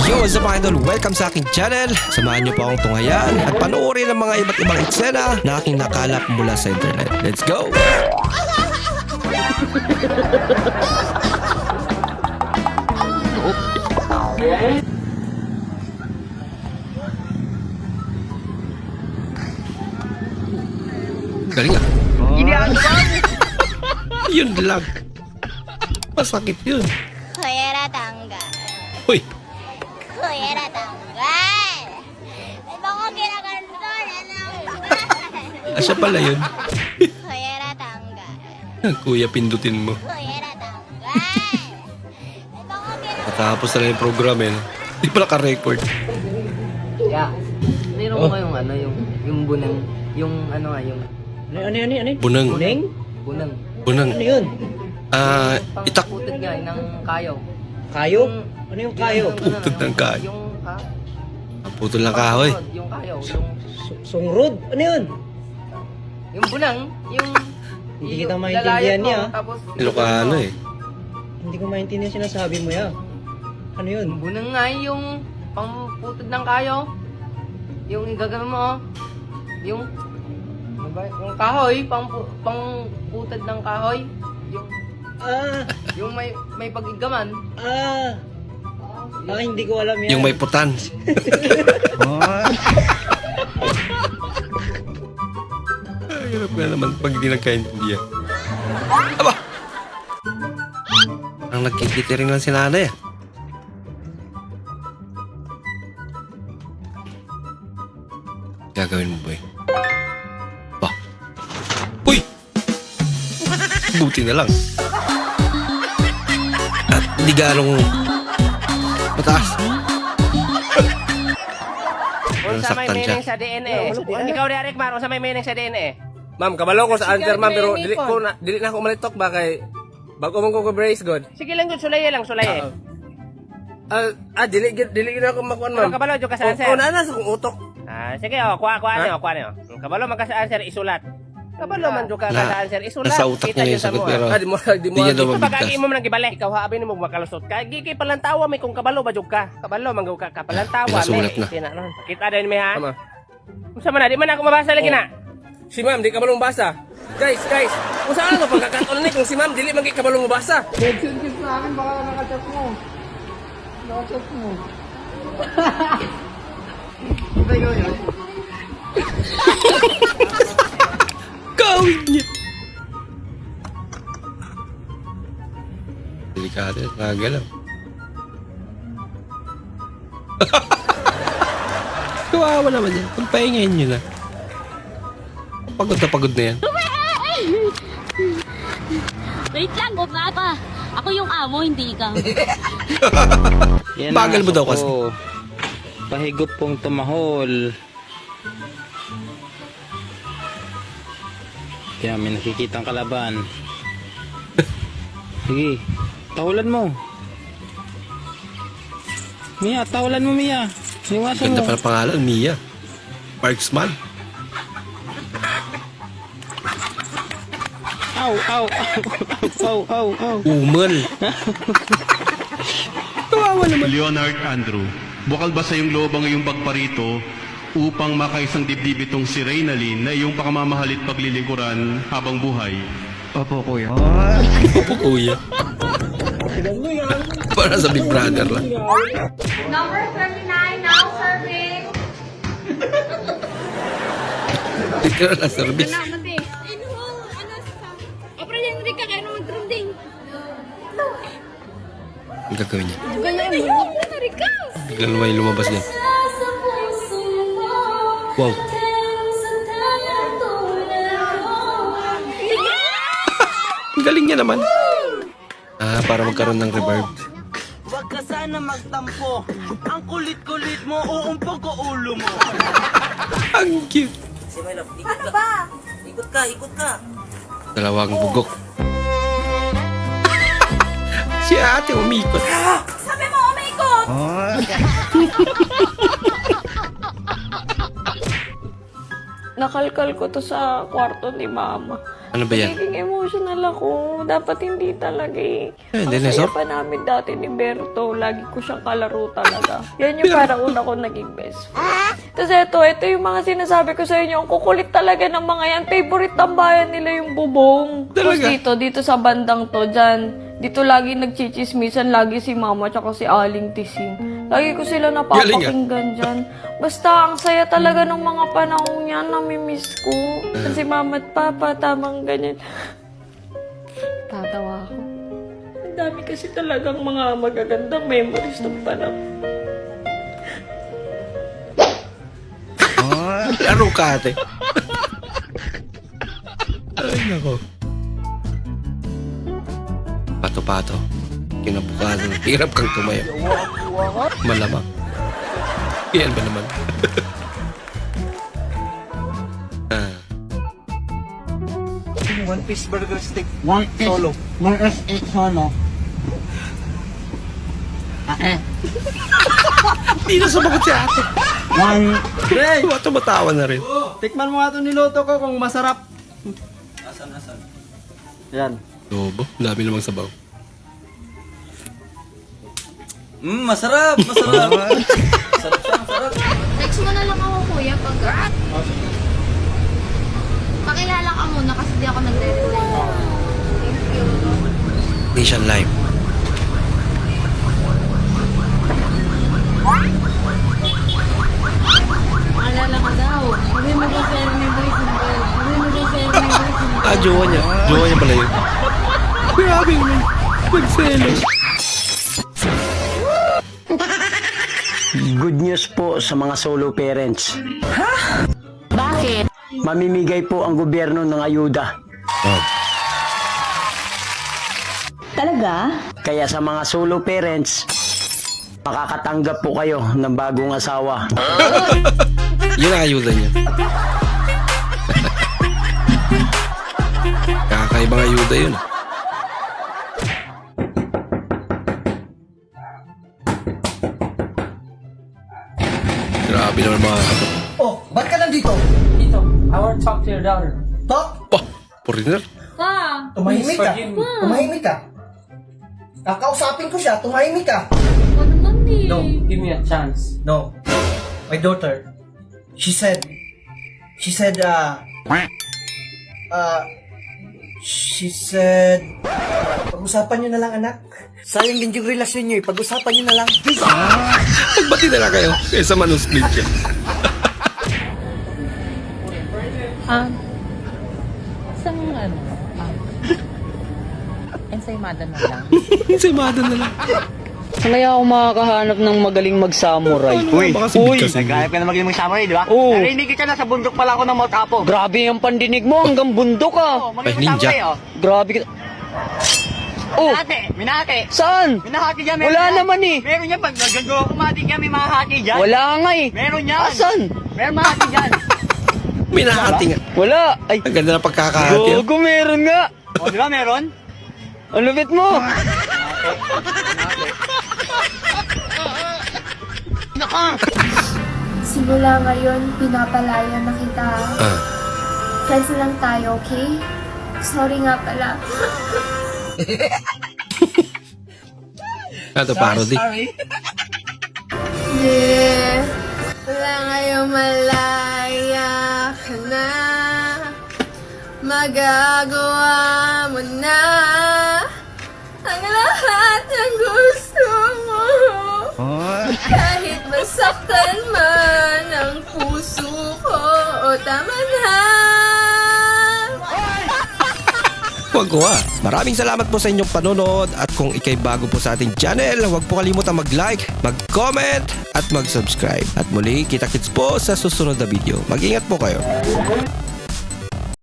Yo, what's up mga idol? Welcome sa aking channel. Samahan niyo po akong tunghayan at panoorin ang mga iba't ibang eksena na aking nakalap mula sa internet. Let's go! Galing ah. Yun lang. Masakit yun. Kuya tanggal. Uy! Kuya tanggal. May bako ginaganto na tanggal. Asya pala yun. Kuya tanggal. Kuya, pindutin mo. Kuya tanggal. May bako ginaganto. Matapos na lang yung program eh. Di pa naka-record. Yeah. Meron ko kayong ano, yung bunang, yung ano nga, yung Ano? Bunang. Buneng? bunang. Bunang. Ano yun? Itak. Pangputid nga ng kayo. Kayo? Ano yung kayo? Putod ng kahoy. Yung, Putol ng kahoy. Yung kayo, yung, Sungrod? Ano yun? yung bunang, yung, Hindi yung kita maintindihan lalayat mo, niya. Tapos, Ilocano eh. Hindi ko maintindihan sinasabi mo ya. Ano yun? yung bunang nga, yung pangputid ng kayo. Yung igagano mo, yung, ano ba, yung kahoy, pangputid ng kahoy. Yung may pagigaman. Hindi ko alam yan. Yung may putan. Hirap nga naman pag hindi nagkaintindihan. Aba! Ang nagkikitiring lang si nanay ah. Gagawin mo ba eh? Ba? Uy! Buti na lang. At hindi ganong mataas. Unsa may Nasaktan siya. meaning sa DNA? Ikaw Derek Mar, unsa may meaning sa DNA? Ma'am, kabalo ko sa answer ma'am pero Sige, dili na ako malitok ba kay bago man ko brace god. Sige lang gud sulaye lang sulaye. Dili na ako makuan Pero ma'am. kabalo jud ka sa answer. Na sa kong utok. Sige kuha niyo. Kabalo man ka sa answer isulat. Kabalo man jud ka Na- sa answer isulat. Nasa utak Kita niya yung jud sa sagot mo, pero Di mo hindi niya daw Ito mabigkas. pag mo man gibalik, ikaw haabin mo makalusot ka. Gigi palantawa may kung kabalo ba jud ka. Kabalo man jud ka palantawa Pinasulat na. Tinanon. Kita din mi ha. Tama. Unsa man na di man ako mabasa lagi na. Si ma'am di kabalong basa. Guys, kung saan ano pagkakataon ni kung si ma'am dili man kay kabalong basa. Gawin niya. Delikado, nagagalaw. Kawawa naman yan. Pagpahingayin nyo na. Pagod na yan. Wait lang, Papa. Ako yung amo, hindi ikaw. Yan Bagal mo ang daw aso kasi. ko. Pahigop pong tumahol. Kaya may nakikitang kalaban. Sige, tahulan mo. Mia, tahulan mo Mia. Iwasan Ganda mo. pala pangalan, Mia. Marksman. Au, au, au. Umel. Kawawa naman. Leonard Andrew, bukal ba sa iyong loob ang iyong pagparito upang makaisang dibdib itong si Reynalyn na iyong pakamamahalit paglilingkuran habang buhay? Opo, kuya. Opo, kuya. Para sa Big Brother lang. Number 39 now serving. Literal na service. Ang gagawin niya. Biglang may lumabas din. Wow. Ang galing niya naman. Para magkaroon ng reverb. Huwag ka sana magtampo. Ang kulit-kulit mo, uumpog ko ulo mo. Ang cute. Si my love, ikot ka. Ikot ka. Dalawang bugok. Si ate umikot. Sabi mo, umikot! Nakalkal ko to sa kwarto ni Mama. Ano ba yan? Nagiging emotional ako. Dapat hindi talaga eh. Hindi, Ang saya Nestor. pa namin dati ni Berto. Lagi ko siyang kalaro talaga. Yan yung para una ko naging best friend. Tapos ito yung mga sinasabi ko sa inyo. Ang kukulit talaga ng mga yan. Favorite tambayan nila yung bubong. Tapos dito sa bandang to, dyan. Dito lagi nagchichismisan. Lagi si Mama tsaka si Aling Tising. Lagi ko sila napapakinggan dyan. Basta ang saya talaga ng mga panahon yan. Namimiss ko. Kasi Mama at Papa, tamang ganyan. Tatawa ako. Ang dami kasi talagang mga magagandang memories ng panahon. Laro ka, ate. Ay, nako. Pato-pato. Kinabukasan. Hirap kang tumayo. Malamang. Yan ba naman? One piece burger stick. One solo. One S8 solo. Hindi na sumagot si ate. One. Hey! Tumatawa na rin. Tikman mo nga itong niluto ko kung masarap. Asan? Yan. Lobo. Dami namang sabaw. Masarap! Masarap! Masarap. Text mo na lang ako, kuya, pag... Pakilala ka muna kasi di ako nagre-reply. Thank you. Nation Live. Alala ka daw. Sabi mo ba share my boyfriend? Sabi mo ba share my boyfriend? Jowa niya. Jowa niya pala yun. Grabe naman. Magselos. Good news po sa mga solo parents. Bakit? Mamimigay po ang gobyerno ng ayuda. Talaga? Kaya sa mga solo parents, makakatanggap po kayo ng bagong asawa. Yun ang ayuda niya. Kakaibang ayuda yun. Grabe naman mga ano. Oh, ba't ka nandito? Dito, I want to talk to your daughter. Talk! Oh, foreigner. Pa! Tumahimik ka. Tumahimik ka. Kakausapin ko siya, tumahimik ka. Ano naman eh? No. Give me a chance. No. My daughter, she said, pag-usapan nyo na lang, anak. Sayang din yung relasyon nyo eh. Pag-usapan nyo na lang. Magbati na lang kayo. Kaysa manusplit ka. Isang ano? Ensaymada na lang. Simada na lang. Kaya ako makakahanap ng magaling mag-samurai. Uy, Naghanap ka na maging samurai, di ba? Oo. Narinig kita na sa bundok pala ako ng Mount Apo. Grabe yung pandinig mo, hanggang bundok ah. Ay, ninja. Grabe ka. Oh, Minahati. saan? Minahati dyan. Wala naman eh. Meron yan. Pag nagagawa kumati kami mahati dyan. Wala nga eh. Meron yan. Asan? Meron mahati dyan. Minahati nga. Wala. Ay, Ang ganda ng pagkakahati. gogo meron nga. O, di ba meron? Ang lupit mo. Simula ngayon, pinapalaya na kita. Friends na lang tayo, okay? Sorry nga pala. Ito parody. Yeah. Wala ngayong malaya ka na. Magagawa mo na ang lahat ng gusto mo. Kahit masaktan man ang puso ko, o tama na. Huwag ko ah. Maraming salamat po sa inyong panonood at kung ikay bago po sa ating channel, huwag po kalimutan mag-like, mag-comment at mag-subscribe. At muli, kita-kits po sa susunod na video. Mag-ingat po kayo.